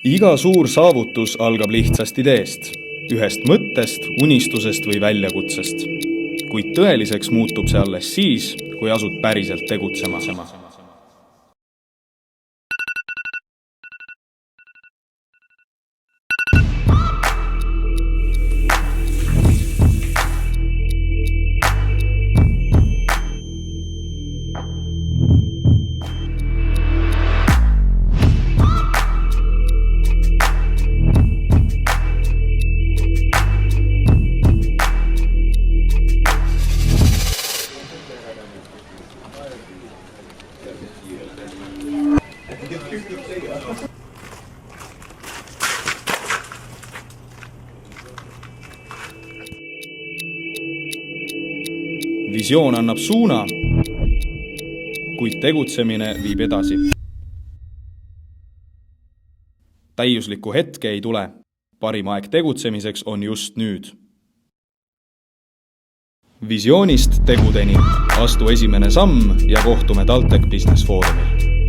Iga suur saavutus algab lihtsast ideest, ühest mõttest, unistusest või väljakutsest. Kuid tõeliseks muutub see alles siis, kui asud päriselt tegutsema. Visioon annab suuna, kuid tegutsemine viib edasi. Täiuslikku hetke ei tule. Parim aeg tegutsemiseks on just nüüd. Visioonist tegudeni. Astu esimene samm ja kohtume TalTech Business Forumil.